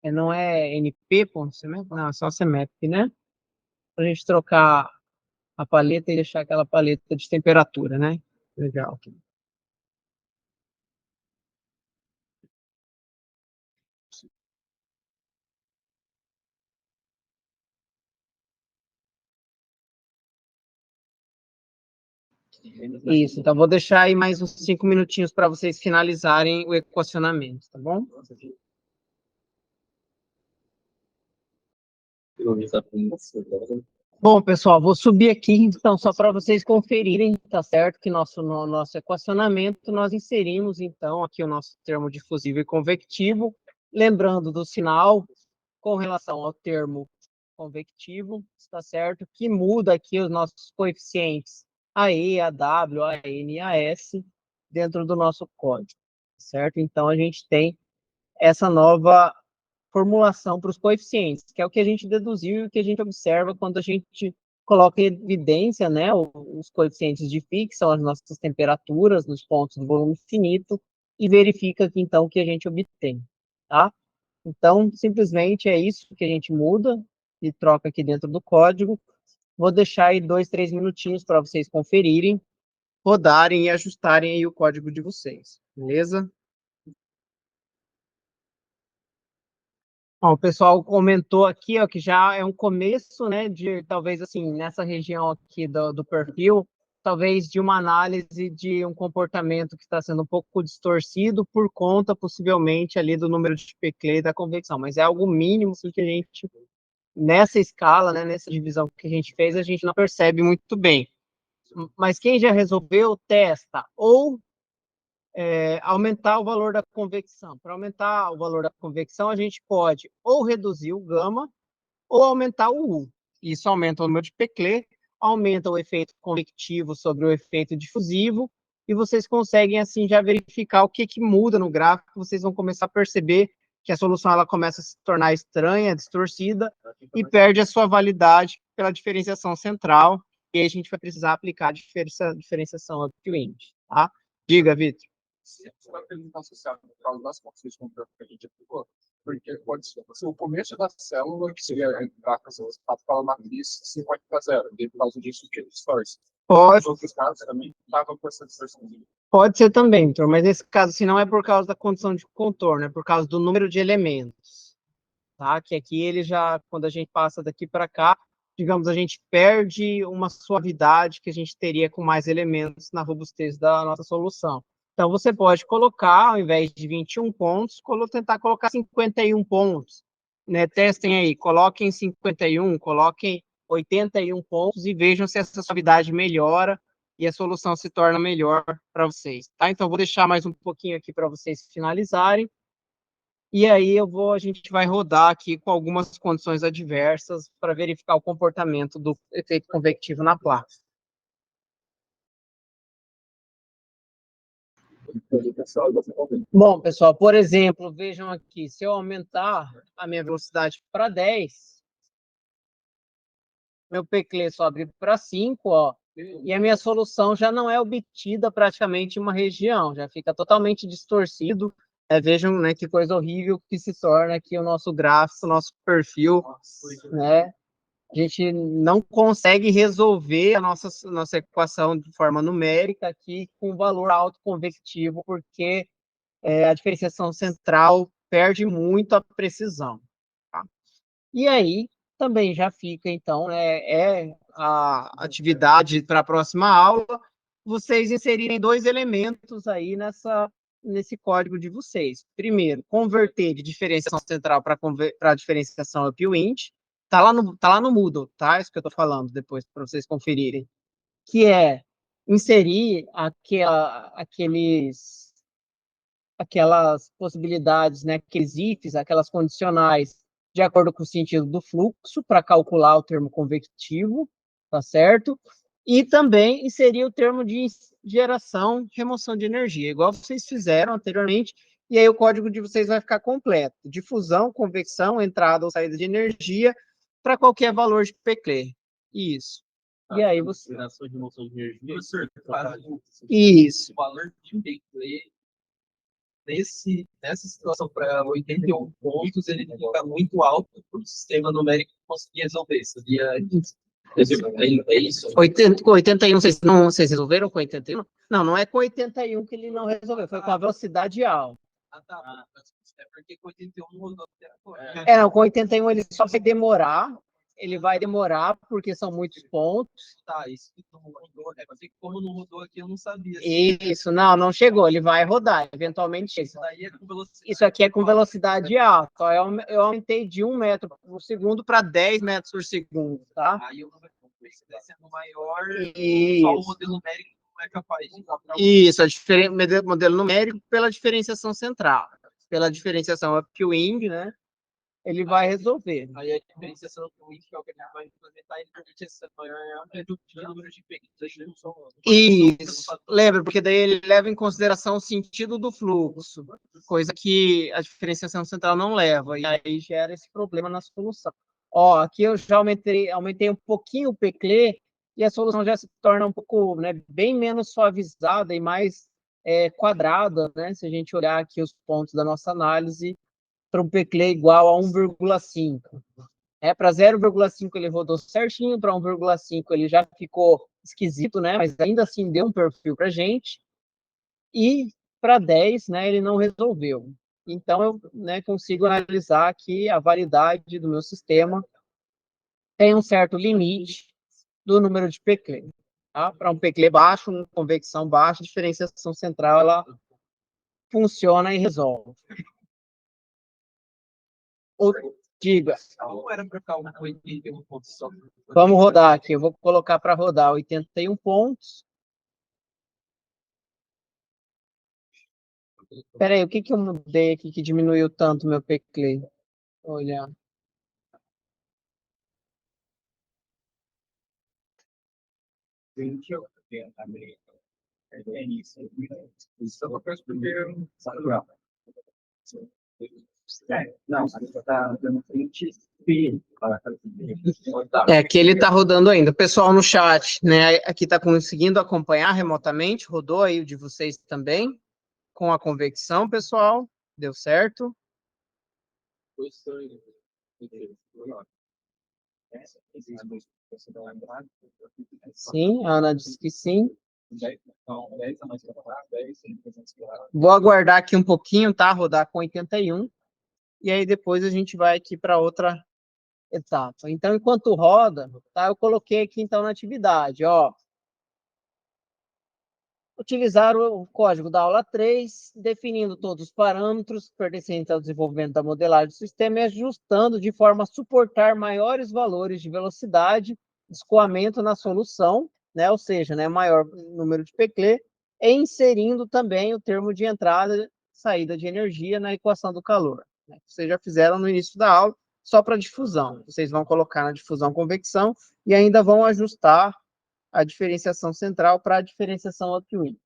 Não é NP, ponto CMAP? Não, é só CMAP, né? Para a gente trocar a paleta e deixar aquela paleta de temperatura, né? Legal. Isso, então vou deixar aí mais uns 5 minutinhos para vocês finalizarem o equacionamento, tá bom? Bom, pessoal, vou subir aqui, então, só para vocês conferirem, tá certo? Que no nosso equacionamento nós inserimos, então, aqui o nosso termo difusível e convectivo, lembrando do sinal com relação ao termo convectivo, está certo? Que muda aqui os nossos coeficientes AE, AW, AN e AS dentro do nosso código, certo? Então, a gente tem essa nova formulação para os coeficientes, que é o que a gente deduziu e o que a gente observa quando a gente coloca em evidência, né, os coeficientes de Fick, são as nossas temperaturas nos pontos do volume finito, e verifica aqui, então, o que a gente obtém, tá? Então, simplesmente é isso que a gente muda e troca aqui dentro do código. Vou deixar aí 2, 3 minutinhos para vocês conferirem, rodarem e ajustarem aí o código de vocês, beleza? Ó, o pessoal comentou aqui, ó, que já é um começo, né, de talvez assim, nessa região aqui do perfil, talvez de uma análise de um comportamento que está sendo um pouco distorcido por conta, possivelmente, ali do número de Peclet e da convecção, mas é algo mínimo que a gente, nessa escala, né, nessa divisão que a gente fez, a gente não percebe muito bem. Mas quem já resolveu, testa. Ou aumentar o valor da convecção. Para aumentar o valor da convecção, a gente pode ou reduzir o gama ou aumentar o U. Isso aumenta o número de Peclet, aumenta o efeito convectivo sobre o efeito difusivo, e vocês conseguem, assim, já verificar o que muda no gráfico. Vocês vão começar a perceber que a solução ela começa a se tornar estranha, distorcida, e perde a sua validade pela diferenciação central, e aí a gente vai precisar aplicar a diferenciação upwind, tá? Diga, Vitor. Uma pergunta associada por causa das funções que a gente aplicou, porque pode ser o começo da célula, que seria entrar com essas pela matriz 50-0, e por causa disso que distorce. Pode. Nos outros casos também estava com essa distorção. Pode ser também, Vitor, mas nesse caso, se não é por causa da condição de contorno, é por causa do número de elementos, tá? Que aqui ele já, quando a gente passa daqui para cá, digamos, a gente perde uma suavidade que a gente teria com mais elementos na robustez da nossa solução. Então, você pode colocar, ao invés de 21 pontos, tentar colocar 51 pontos, né? Testem aí, coloquem 51, coloquem 81 pontos e vejam se essa suavidade melhora e a solução se torna melhor para vocês, tá? Então, vou deixar mais um pouquinho aqui para vocês finalizarem. E aí a gente vai rodar aqui com algumas condições adversas para verificar o comportamento do efeito convectivo na placa. Bom, pessoal, por exemplo, vejam aqui, se eu aumentar a minha velocidade para 10, meu Peclet sobe para 5, ó, e a minha solução já não é obtida praticamente em uma região, já fica totalmente distorcido. Vejam, né, que coisa horrível que se torna aqui o nosso gráfico, o nosso perfil, né? A gente não consegue resolver a nossa equação de forma numérica aqui com valor autoconvectivo, porque a diferenciação central perde muito a precisão. Tá? E aí, também já fica, então, a atividade para a próxima aula, vocês inserirem 2 elementos aí nesse código de vocês. Primeiro, converter de diferenciação central para diferenciação upwind. Tá lá no Moodle, tá? Isso que eu estou falando depois, para vocês conferirem. Que é inserir aquelas possibilidades, né, aqueles ifs, aquelas condicionais, de acordo com o sentido do fluxo, para calcular o termo convectivo, tá certo? E também inserir o termo de geração, remoção de energia, igual vocês fizeram anteriormente, e aí o código de vocês vai ficar completo. Difusão, convecção, entrada ou saída de energia, para qualquer valor de Peclet. Isso. E aí você... Geração de remoção de energia. Isso. O valor de Peclet nessa situação para 81 pontos, ele fica muito alto para o sistema numérico conseguir resolver. Seria isso? 81, vocês resolveram com 81? Não, não é com 81 que ele não resolveu, foi com a velocidade alta. Ah, tá. É porque com 81 não rodou até agora. Não, com 81 ele só vai demorar. Ele vai demorar porque são muitos pontos. Tá, isso que não rodou. É porque como não rodou aqui, eu não sabia. Isso, não chegou. Ele vai rodar, eventualmente chega. Isso aqui é com velocidade alta. Eu aumentei de 1 metro por segundo para 10 metros por segundo, tá? Aí eu sendo maior, Isso. só o modelo numérico não é capaz de encontrar. Isso, modelo numérico pela diferenciação central. Pela diferenciação upwind, né? Ele vai resolver. Aí a diferenciação upwind, que é o que a gente vai implementar, ele permite essa maior amplitude de número de Peclet. Isso, lembra, porque daí ele leva em consideração o sentido do fluxo, coisa que a diferenciação central não leva, e aí gera esse problema na solução. Ó, aqui eu já aumentei um pouquinho o Peclet, e a solução já se torna um pouco, né, bem menos suavizada e mais quadrada, né, se a gente olhar aqui os pontos da nossa análise, para um Peclet igual a 1,5. Para 0,5 ele rodou certinho, para 1,5 ele já ficou esquisito, né? Mas ainda assim deu um perfil para a gente. E para 10, né, ele não resolveu. Então, eu, né, consigo analisar que a validade do meu sistema tem um certo limite do número de Peclet. Tá? Para um Peclet baixo, uma convecção baixa, a diferenciação central ela funciona e resolve. Diga. Não era para ficar 81 pontos só. Vamos rodar aqui. Eu vou colocar para rodar 81 pontos. Espera aí, o que eu mudei aqui que diminuiu tanto meu PCLE? Olha. Não, está dando frente. Aqui ele está rodando ainda. O pessoal no chat, né? Aqui está conseguindo acompanhar remotamente. Rodou aí o de vocês também. Com a convecção, pessoal. Deu certo? Sim, a Ana disse que sim. Vou aguardar aqui um pouquinho, tá? Rodar com 81. E aí depois a gente vai aqui para outra etapa. Então, enquanto roda, tá? Eu coloquei aqui então na atividade, ó. Utilizar o código da aula 3, definindo todos os parâmetros pertencentes ao desenvolvimento da modelagem do sistema e ajustando de forma a suportar maiores valores de velocidade, escoamento na solução, né? Ou seja, né, maior número de PCLE, e inserindo também o termo de entrada e saída de energia na equação do calor. Né? Vocês já fizeram no início da aula, só para difusão. Vocês vão colocar na difusão convecção e ainda vão ajustar a diferenciação central para a diferenciação upwind,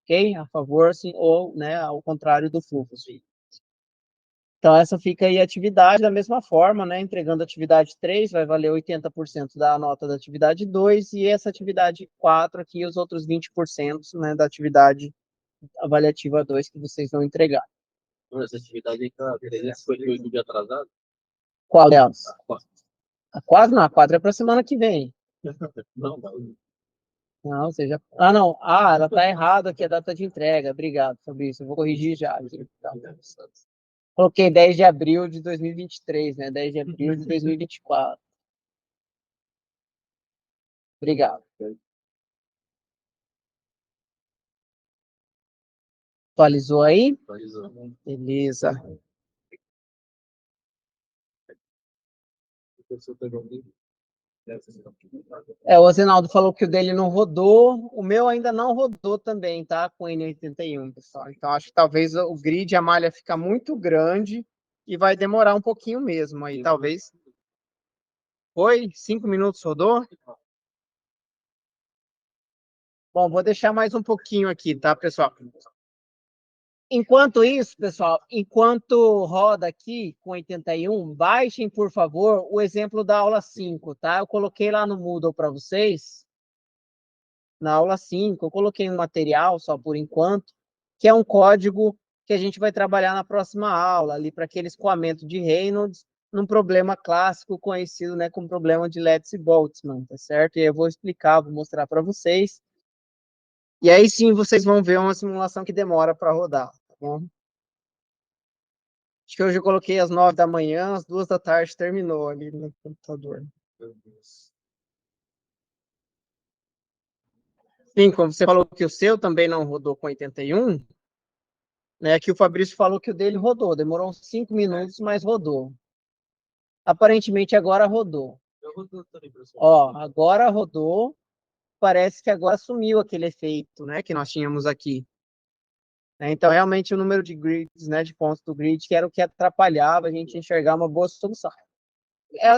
ok? A favor, assim, ou, né, ao contrário do fluxo. Então, essa fica aí a atividade da mesma forma, né, entregando a atividade 3, vai valer 80% da nota da atividade 2, e essa atividade 4 aqui, os outros 20%, né, da atividade avaliativa 2 que vocês vão entregar. Essa atividade aí tá 358 dias atrasado? Qual delas? A 4 não, a 4 é para a semana que vem. Não, Não, seja. Ah, não. Ah, ela está errada aqui a data de entrega. Obrigado sobre isso. Eu vou corrigir já. Coloquei 10 de abril de 2023, né? 10 de abril de 2024. Obrigado. Atualizou aí? atualizou. Beleza. O Zenaldo falou que o dele não rodou, o meu ainda não rodou também, tá? Com N81, pessoal. Então, acho que talvez o grid, a malha fica muito grande e vai demorar um pouquinho mesmo aí, talvez. Foi? 5 minutos rodou? Bom, vou deixar mais um pouquinho aqui, tá, pessoal? Enquanto isso, pessoal, enquanto roda aqui com 81, baixem, por favor, o exemplo da aula 5, tá? Eu coloquei lá no Moodle para vocês. Na aula 5, eu coloquei um material, só por enquanto, que é um código que a gente vai trabalhar na próxima aula, ali para aquele escoamento de Reynolds, num problema clássico conhecido, né, como problema de Letts e Boltzmann, tá certo? E eu vou explicar, vou mostrar para vocês. E aí sim vocês vão ver uma simulação que demora para rodar, tá bom? Acho que hoje eu coloquei às 9 da manhã, às 2 da tarde terminou ali no computador. Sim, como você falou que o seu também não rodou com 81, né? Que o Fabrício falou que o dele rodou, demorou uns 5 minutos, mas rodou. Aparentemente agora rodou. Ó, agora rodou. Parece que agora sumiu aquele efeito, né, que nós tínhamos aqui. Então, realmente, o número de grids, né, de pontos do grid, que era o que atrapalhava a gente enxergar uma boa solução.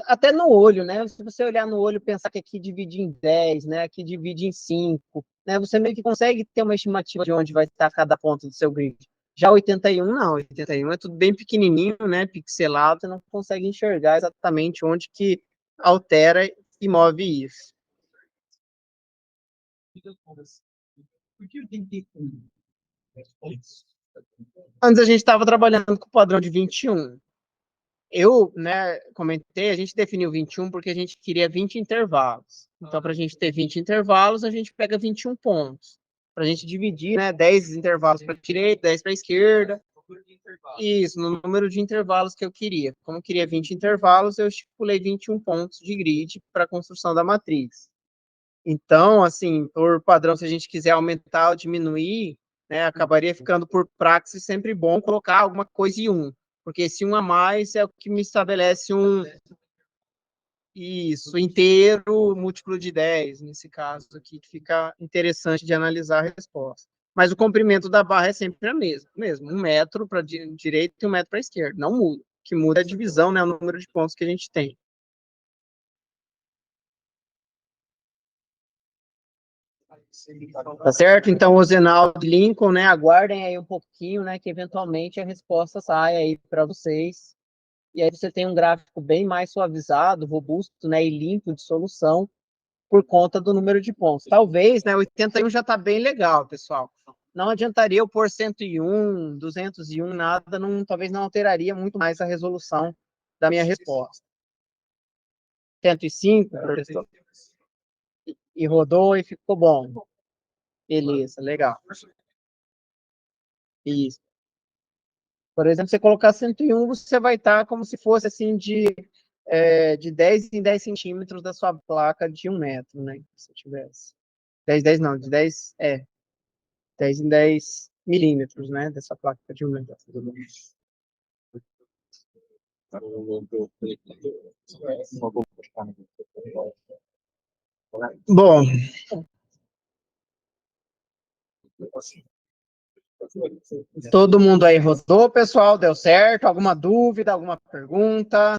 Até no olho, né? Se você olhar no olho e pensar que aqui divide em 10, né, aqui divide em 5, né, você meio que consegue ter uma estimativa de onde vai estar cada ponto do seu grid. Já 81, não. 81 é tudo bem pequenininho, né, pixelado, você não consegue enxergar exatamente onde que altera e move isso. Por que eu tentei com Antes a gente estava trabalhando com o padrão de 21. Eu, né, comentei, a gente definiu 21 porque a gente queria 20 intervalos. Então, para a gente ter 20 intervalos, a gente pega 21 pontos. Para a gente dividir, né, 10 intervalos para a direita, 10 para a esquerda. Isso, no número de intervalos que eu queria. Como eu queria 20 intervalos, eu estipulei 21 pontos de grid para a construção da matriz. Então, assim, por padrão, se a gente quiser aumentar ou diminuir, né, acabaria ficando por praxis sempre bom colocar alguma coisa em 1. Porque esse 1 a mais é o que me estabelece um inteiro múltiplo de 10, nesse caso aqui, que fica interessante de analisar a resposta. Mas o comprimento da barra é sempre a mesmo 1 metro para a direita e 1 metro para a esquerda, não muda. O que muda é a divisão, né, o número de pontos que a gente tem. Tá certo? Então, Ozenaldo e Lincoln, né, aguardem aí um pouquinho, né, que eventualmente a resposta saia aí para vocês. E aí você tem um gráfico bem mais suavizado, robusto, né, e limpo de solução por conta do número de pontos. Talvez, né, 81 já está bem legal, pessoal. Não adiantaria eu pôr 101, 201, nada, não, talvez não alteraria muito mais a resolução da minha resposta. 105, professor? E rodou e ficou bom. Beleza, legal. Isso. Por exemplo, você colocar 101, você vai estar como se fosse assim de 10 em 10 centímetros da sua placa de 1 metro, né? Se tivesse. 10 não, de 10 10 em 10 milímetros, né? Dessa placa de 1 metro. Bom. Todo mundo aí rodou, pessoal? Deu certo? Alguma dúvida, alguma pergunta?